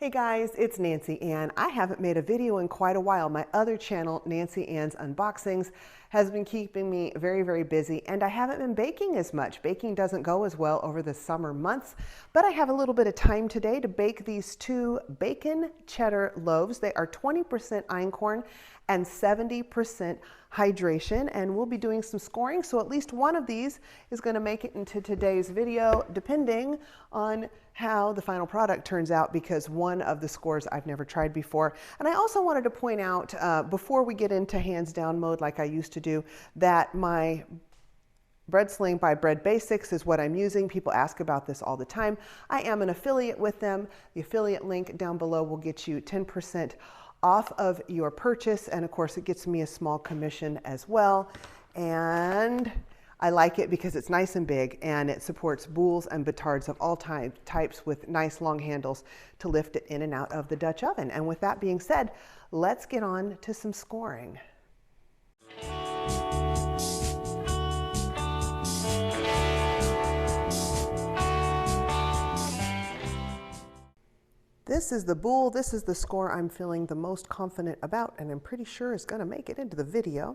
Hey guys, it's Nancy Ann. I haven't made a video in quite a while. My other channel, Nancy Ann's Unboxings, has been keeping me very busy, and I haven't been baking as much. Baking doesn't go as well over the summer months, but I have a little bit of time today to bake these two bacon cheddar loaves. They are 20% einkorn and 70% hydration, and we'll be doing some scoring, so at least one of these is going to make it into today's video, depending on how the final product turns out, because one of the scores I've never tried before. And I also wanted to point out, before we get into hands down mode like I used to do, that my bread sling by Bread Basics is what I'm using. People ask about this all the time. I am an affiliate with them. The affiliate link down below will get you 10% off of your purchase, and of course it gets me a small commission as well. And I like it because it's nice and big, and it supports boules and batards of all types with nice long handles to lift it in and out of the Dutch oven. And with that being said, let's get on to some scoring. This is the boule. This is the score I'm feeling the most confident about, and I'm pretty sure is going to make it into the video.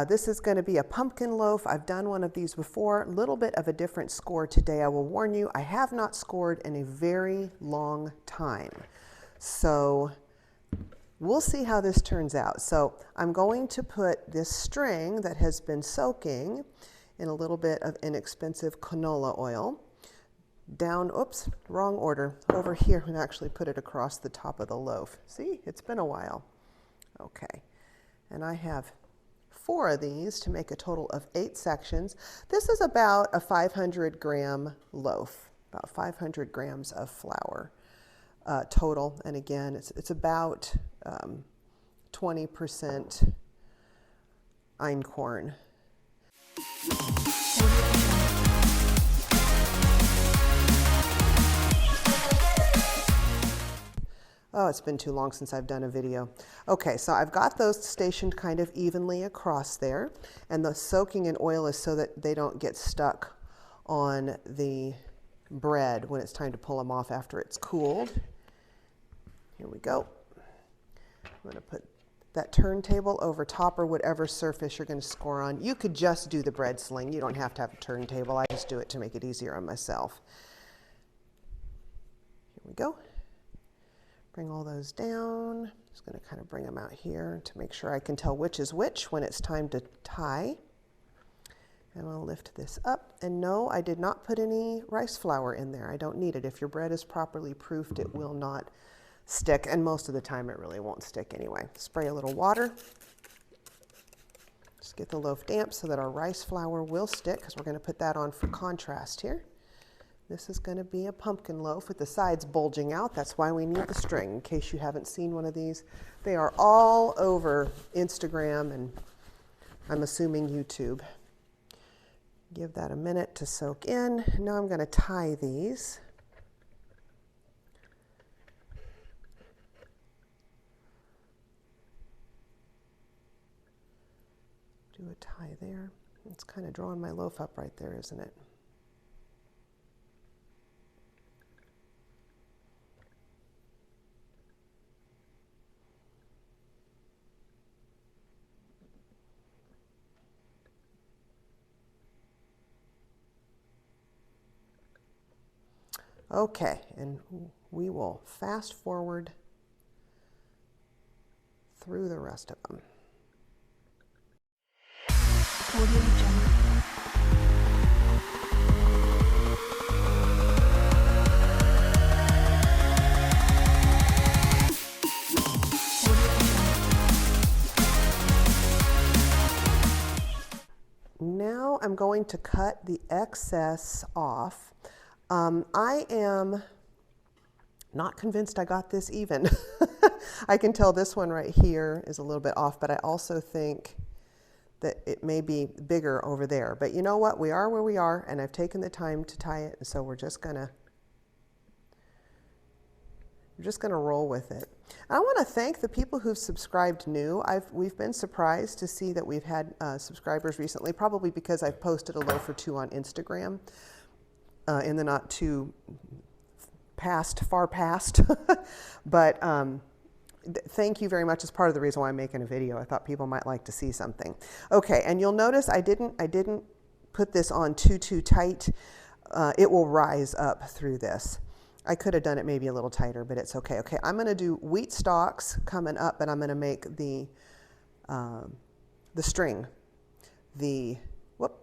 This is going to be a pumpkin loaf. I've done one of these before. A little bit of a different score today. I will warn you, I have not scored in a very long time. So we'll see how this turns out. So I'm going to put this string that has been soaking in a little bit of inexpensive canola oil down, oops, wrong order, over here, and actually put it across the top of the loaf. See, it's been a while. Okay, and I have 4 of these to make a total of 8 sections. This is about a 500-gram loaf, about 500 grams of flour total, and again, it's about 20% einkorn. Oh, it's been too long since I've done a video. Okay, so I've got those stationed kind of evenly across there, and the soaking in oil is so that they don't get stuck on the bread when it's time to pull them off after it's cooled. Here we go. I'm going to put that turntable over top, or whatever surface you're going to score on. You could just do the bread sling. You don't have to have a turntable. I just do it to make it easier on myself. Here we go. Bring all those down. Just going to kind of bring them out here to make sure I can tell which is which when it's time to tie. And I'll lift this up. And no, I did not put any rice flour in there. I don't need it. If your bread is properly proofed, it will not stick. And most of the time, it really won't stick anyway. Spray a little water. Just get the loaf damp so that our rice flour will stick, because we're going to put that on for contrast here. This is going to be a pumpkin loaf with the sides bulging out. That's why we need the string, in case you haven't seen one of these. They are all over Instagram and I'm assuming YouTube. Give that a minute to soak in. Now I'm going to tie these. Do a tie there. It's kind of drawing my loaf up right there, isn't it? Okay, and we will fast forward through the rest of them. Now I'm going to cut the excess off. I am not convinced I got this even. I can tell this one right here is a little bit off, but I also think that it may be bigger over there. But you know what? We are where we are, and I've taken the time to tie it, and so we're just gonna roll with it. I want to thank the people who've subscribed new. We've been surprised to see that we've had subscribers recently, probably because I've posted a loaf or two on Instagram in the not too far past, but thank you very much. It's part of the reason why I'm making a video. I thought people might like to see something. Okay, and you'll notice I didn't put this on too tight. It will rise up through this. I could have done it maybe a little tighter, but it's okay. Okay, I'm going to do wheat stalks coming up, and I'm going to make the string.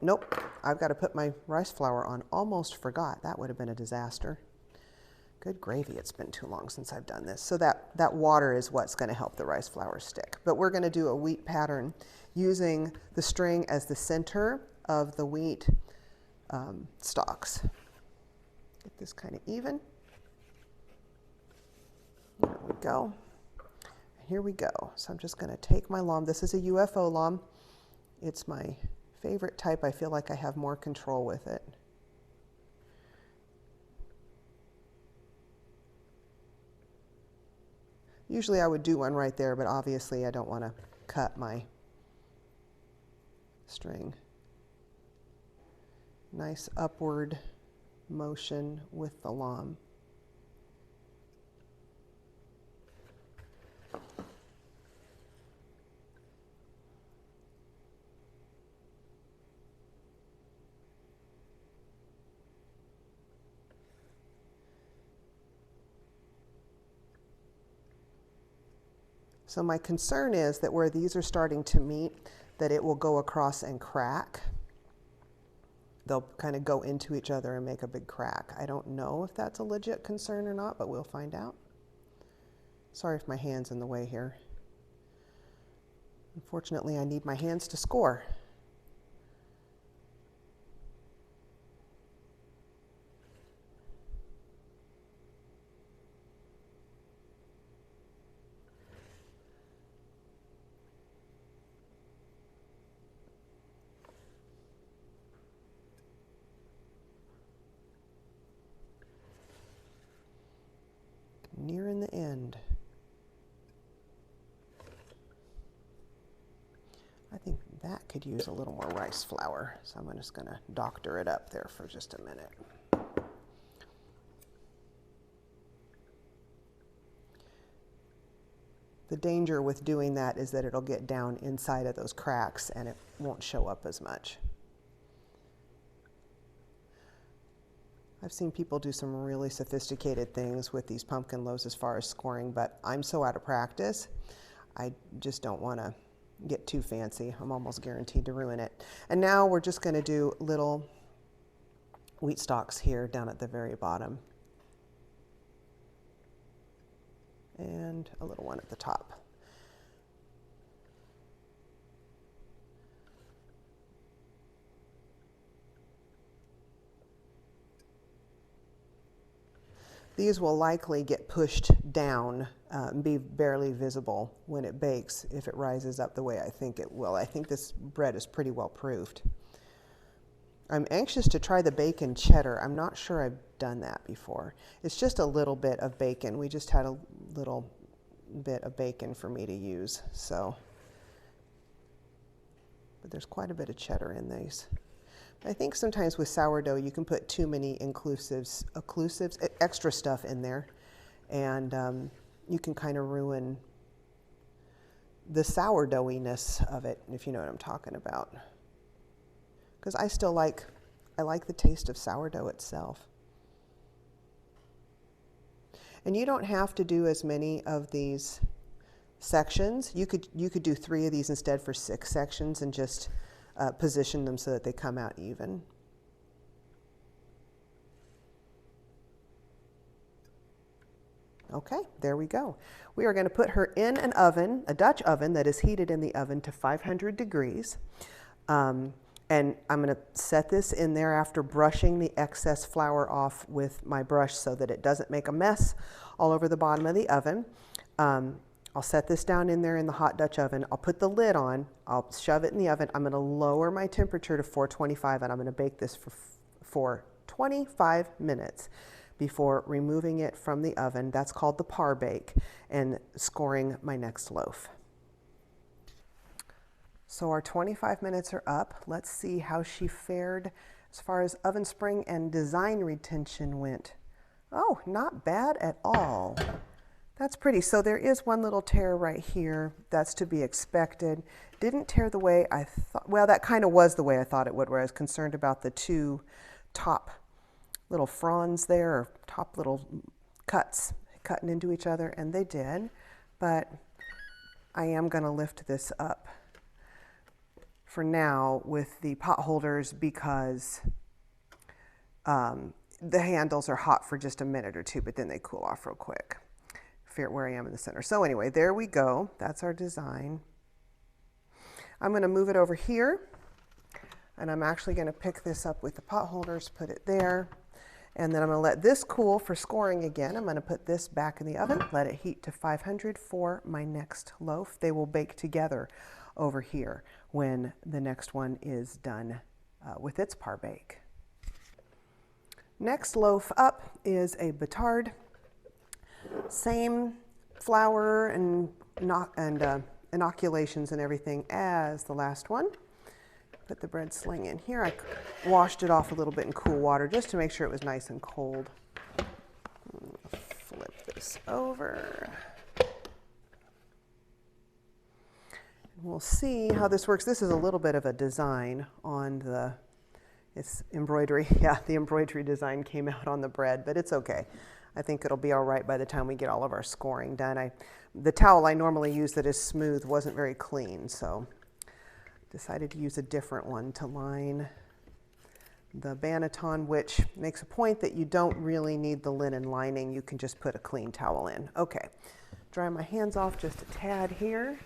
Nope, I've got to put my rice flour on. Almost forgot. That would have been a disaster. Good gravy, it's been too long since I've done this. So that water is what's going to help the rice flour stick. But we're going to do a wheat pattern using the string as the center of the wheat stalks. Get this kind of even. There we go. Here we go. So I'm just going to take my loam. This is a UFO loam. It's my favorite type. I feel like I have more control with it. Usually I would do one right there, but obviously I don't want to cut my string. Nice upward motion with the loam. So my concern is that where these are starting to meet, that it will go across and crack. They'll kind of go into each other and make a big crack. I don't know if that's a legit concern or not, but we'll find out. Sorry if my hand's in the way here. Unfortunately, I need my hands to score. Nearing the end. I think that could use a little more rice flour, so I'm just going to doctor it up there for just a minute. The danger with doing that is that it'll get down inside of those cracks and it won't show up as much. I've seen people do some really sophisticated things with these pumpkin loaves as far as scoring, but I'm so out of practice, I just don't want to get too fancy. I'm almost guaranteed to ruin it. And now we're just going to do little wheat stalks here down at the very bottom. And a little one at the top. These will likely get pushed down and be barely visible when it bakes if it rises up the way I think it will. I think this bread is pretty well proofed. I'm anxious to try the bacon cheddar. I'm not sure I've done that before. It's just a little bit of bacon. We just had a little bit of bacon for me to use, so. But there's quite a bit of cheddar in these. I think sometimes with sourdough you can put too many occlusives, extra stuff in there, and you can kind of ruin the sourdoughiness of it, if you know what I'm talking about. Because I like the taste of sourdough itself. And you don't have to do as many of these sections. You could do 3 of these instead for 6 sections and just position them so that they come out even. Okay, there we go. We are going to put her in an oven, a Dutch oven that is heated in the oven to 500 degrees. And I'm going to set this in there after brushing the excess flour off with my brush so that it doesn't make a mess all over the bottom of the oven. I'll set this down in there in the hot Dutch oven. I'll put the lid on. I'll shove it in the oven. I'm going to lower my temperature to 425, and I'm going to bake this for 25 minutes before removing it from the oven. That's called the par bake, and scoring my next loaf. So our 25 minutes are up. Let's see how she fared as far as oven spring and design retention went Oh, not bad at all. That's pretty. So there is one little tear right here. That's to be expected. Didn't tear the way I thought. Well, that kind of was the way I thought it would, where I was concerned about the two top little fronds there, or top little cuts cutting into each other, and they did. But I am going to lift this up for now with the pot holders because the handles are hot for just a minute or two, but then they cool off real quick. Figure where I am in the center. So anyway, there we go. That's our design. I'm going to move it over here, and I'm actually going to pick this up with the pot holders, put it there, and then I'm going to let this cool for scoring again. I'm going to put this back in the oven, let it heat to 500 for my next loaf. They will bake together over here when the next one is done with its par bake. Next loaf up is a batard. Same flour and inoculations and everything as the last one. Put the bread sling in here. I washed it off a little bit in cool water just to make sure it was nice and cold. Flip this over. We'll see how this works. This is a little bit of a design on the, it's embroidery. Yeah, the embroidery design came out on the bread, but it's okay. I think it'll be all right by the time we get all of our scoring done. The towel I normally use that is smooth wasn't very clean, so decided to use a different one to line the Banneton, which makes a point that you don't really need the linen lining. You can just put a clean towel in. Okay, dry my hands off just a tad here.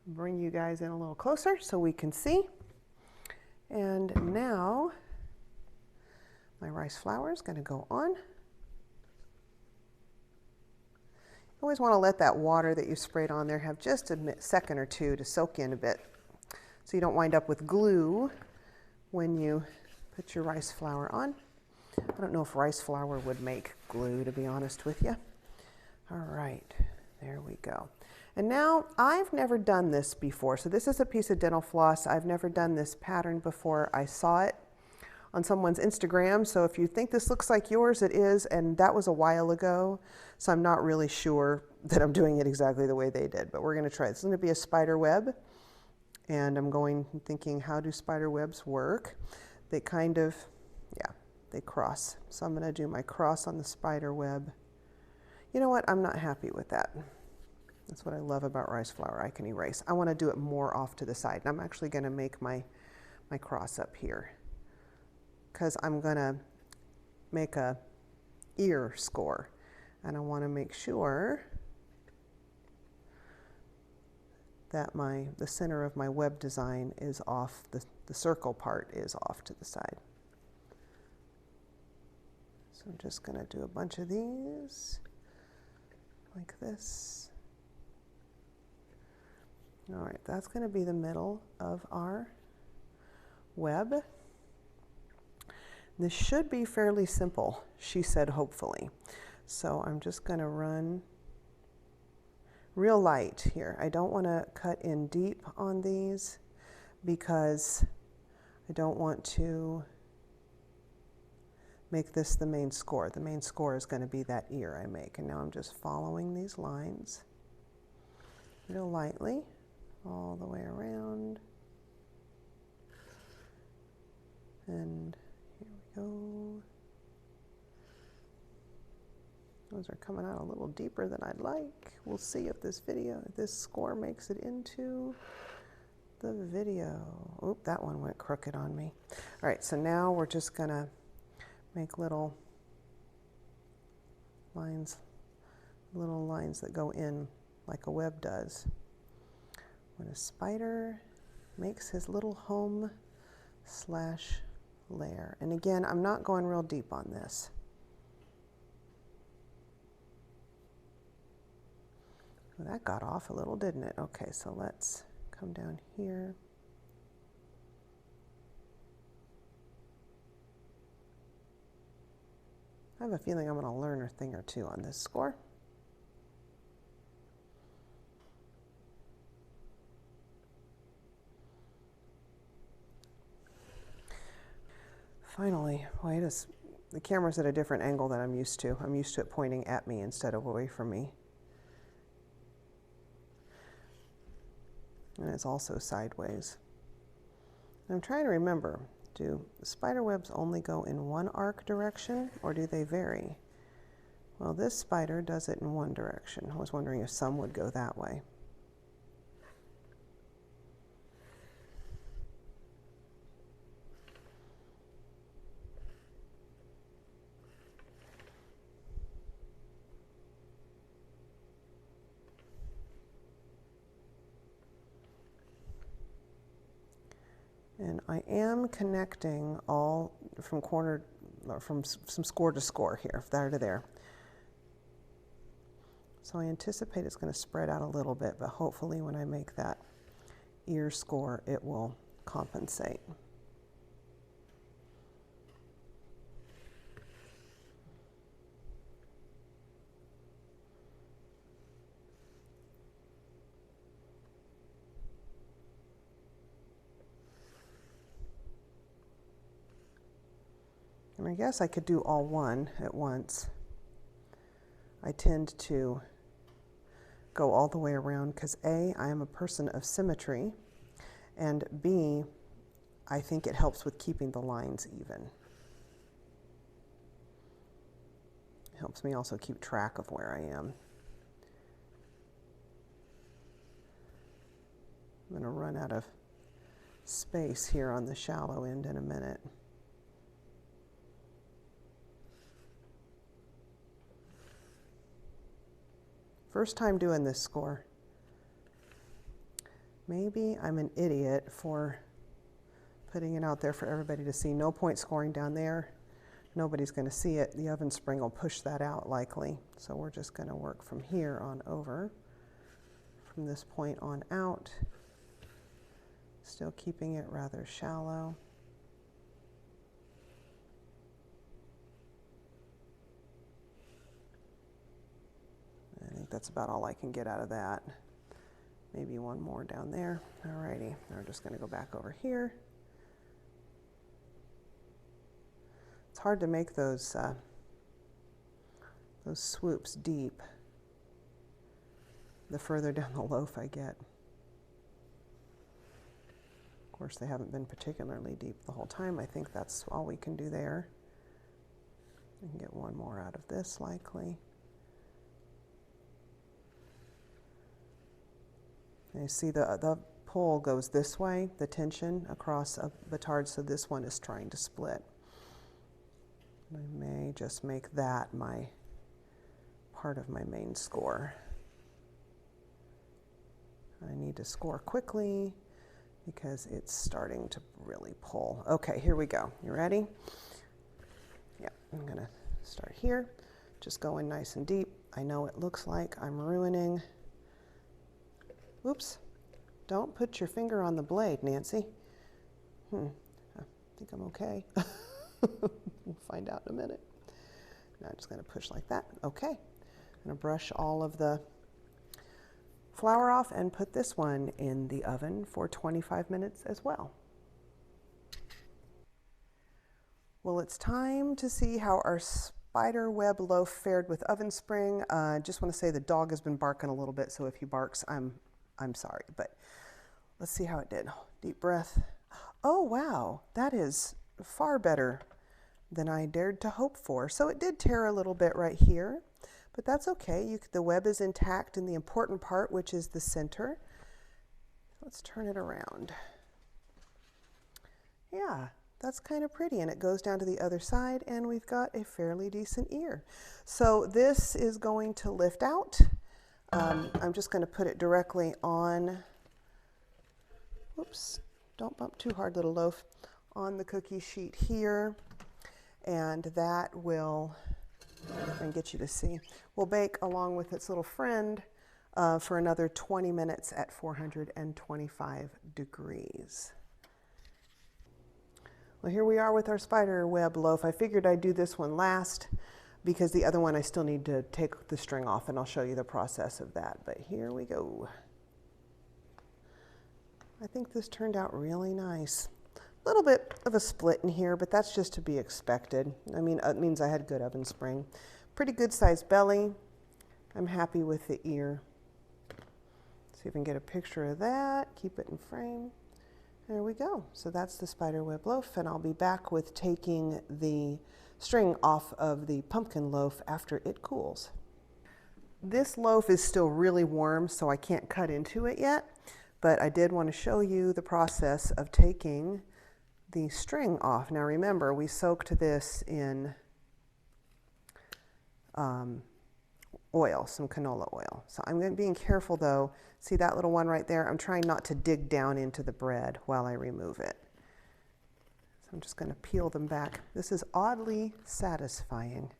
Bring you guys in a little closer so we can see. And now my rice flour is going to go on. You always want to let that water that you sprayed on there have just a second or two to soak in a bit so you don't wind up with glue when you put your rice flour on. I don't know if rice flour would make glue, to be honest with you. All right, there we go. And now I've never done this before. So this is a piece of dental floss. I've never done this pattern before. I saw it on someone's Instagram. So if you think this looks like yours, it is. And that was a while ago. So I'm not really sure that I'm doing it exactly the way they did, but we're going to try it. This is going to be a spider web. And I'm thinking, how do spider webs work? They kind of, yeah, they cross. So I'm going to do my cross on the spider web. You know what? I'm not happy with that. That's what I love about rice flour. I can erase. I want to do it more off to the side. And I'm actually going to make my cross up here because I'm going to make a ear score. And I want to make sure that the center of my web design is off, the circle part is off to the side. So I'm just going to do a bunch of these like this. All right, that's going to be the middle of our web. This should be fairly simple, she said, hopefully. So I'm just going to run real light here. I don't want to cut in deep on these because I don't want to make this the main score. The main score is going to be that ear I make. And now I'm just following these lines real lightly all the way around. And here we go. Those are coming out a little deeper than I'd like. We'll see if this score makes it into the video. Oop, that one went crooked on me. All right, so now we're just gonna make little lines that go in like a web does. When a spider makes his little home / lair. And again, I'm not going real deep on this. Well, that got off a little, didn't it? Okay, so let's come down here. I have a feeling I'm going to learn a thing or two on this score. Finally, wait, the camera's at a different angle than I'm used to. I'm used to it pointing at me instead of away from me. And it's also sideways. And I'm trying to remember, do spider webs only go in one arc direction, or do they vary? Well, this spider does it in one direction. I was wondering if some would go that way. And I am connecting all from some score to score here, there to there. So I anticipate it's going to spread out a little bit, but hopefully when I make that ear score, it will compensate. And I guess I could do all one at once. I tend to go all the way around because A, I am a person of symmetry, and B, I think it helps with keeping the lines even. It helps me also keep track of where I am. I'm going to run out of space here on the shallow end in a minute. First time doing this score. Maybe I'm an idiot for putting it out there for everybody to see. No point scoring down there. Nobody's going to see it. The oven spring will push that out likely. So we're just going to work from here on over. From this point on out. Still keeping it rather shallow. I think that's about all I can get out of that. Maybe one more down there. Alrighty, now we're just going to go back over here. It's hard to make those swoops deep the further down the loaf I get. Of course, they haven't been particularly deep the whole time. I think that's all we can do there. We can get one more out of this likely. You see the pull goes this way, the tension across a batard, so this one is trying to split. I may just make that my part of my main score. I need to score quickly because it's starting to really pull. Okay, here we go. You ready? Yeah, I'm gonna start here. Just going nice and deep. I know it looks like I'm ruining. Whoops, don't put your finger on the blade, Nancy. I think I'm okay. We'll find out in a minute. Now I'm just gonna push like that. Okay, I'm gonna brush all of the flour off and put this one in the oven for 25 minutes as well. Well, it's time to see how our spider web loaf fared with oven spring. Just want to say the dog has been barking a little bit, so if he barks, I'm sorry, but let's see how it did. Deep breath. Oh, wow, that is far better than I dared to hope for. So it did tear a little bit right here, but that's okay. The web is intact in the important part, which is the center. Let's turn it around. Yeah, that's kind of pretty, and it goes down to the other side, and we've got a fairly decent ear. So this is going to lift out. I'm just going to put it directly on, whoops, don't bump too hard, little loaf, on the cookie sheet here, and that will, and get you to see, will bake along with its little friend for another 20 minutes at 425 degrees. Well, here we are with our spider web loaf. I figured I'd do this one last, because the other one I still need to take the string off, and I'll show you the process of that. But here we go. I think this turned out really nice. little bit of a split in here, but that's just to be expected. I mean, it means I had good oven spring. Pretty good sized belly. I'm happy with the ear. See if I can get a picture of that. Keep it in frame. There we go. So that's the spiderweb loaf, and I'll be back with taking the string off of the pumpkin loaf after it cools. This loaf is still really warm, so I can't cut into it yet, but I did want to show you the process of taking the string off. Now remember, we soaked this in oil, some canola oil. So I'm being careful though. See that little one right there? I'm trying not to dig down into the bread while I remove it. So I'm just going to peel them back. This is oddly satisfying.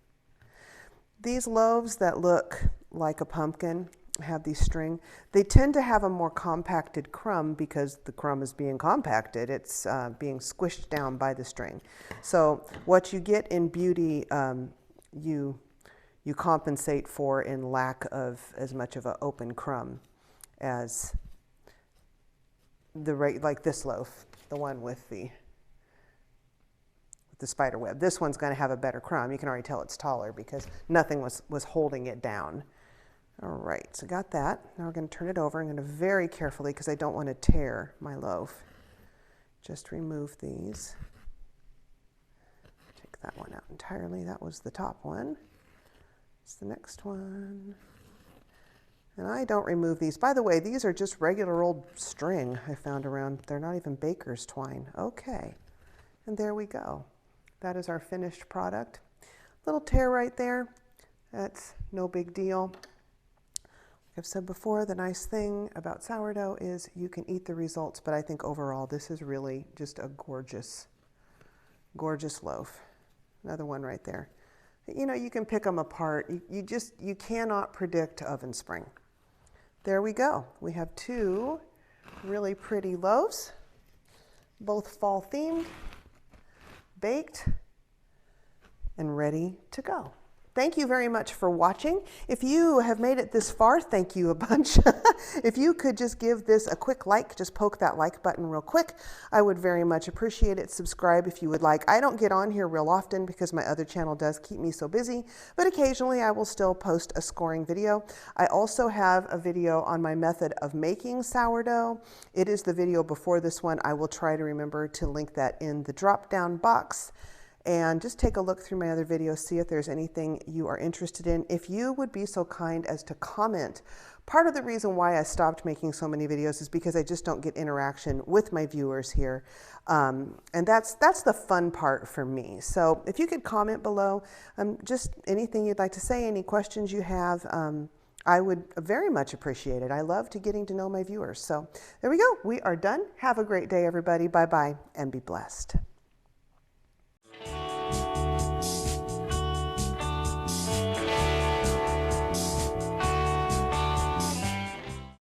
These loaves that look like a pumpkin have these string. They tend to have a more compacted crumb because the crumb is being compacted. It's being squished down by the string. So what you get in beauty, you compensate for in lack of as much of an open crumb as like this loaf, the one with the spider web. This one's going to have a better crumb. You can already tell it's taller because nothing was holding it down. All right, so got that. Now we're going to turn it over. I'm going to very carefully, because I don't want to tear my loaf, just remove these. Take that one out entirely. That was the top one. It's the next one. And I don't remove these. By the way, these are just regular old string I found around. They're not even baker's twine. Okay. And there we go. That is our finished product. Little tear right there. That's no big deal. Like I've said before, the nice thing about sourdough is you can eat the results, but I think overall this is really just a gorgeous, gorgeous loaf. Another one right there. You know, you can pick them apart. You cannot predict oven spring. There we go. We have two really pretty loaves, both fall themed, baked, and ready to go. Thank you very much for watching. If you have made it this far, thank you a bunch. If you could just give this a quick like, just poke that like button real quick, I would very much appreciate it. Subscribe if you would like. I don't get on here real often because my other channel does keep me so busy, but occasionally I will still post a scoring video. I also have a video on my method of making sourdough. It is the video before this one. I will try to remember to link that in the drop-down box. And just take a look through my other videos, see if there's anything you are interested in. If you would be so kind as to comment. Part of the reason why I stopped making so many videos is because I just don't get interaction with my viewers here. And that's the fun part for me. So if you could comment below, just anything you'd like to say, any questions you have, I would very much appreciate it. I love getting to know my viewers. So there we go. We are done. Have a great day, everybody. Bye-bye, and be blessed.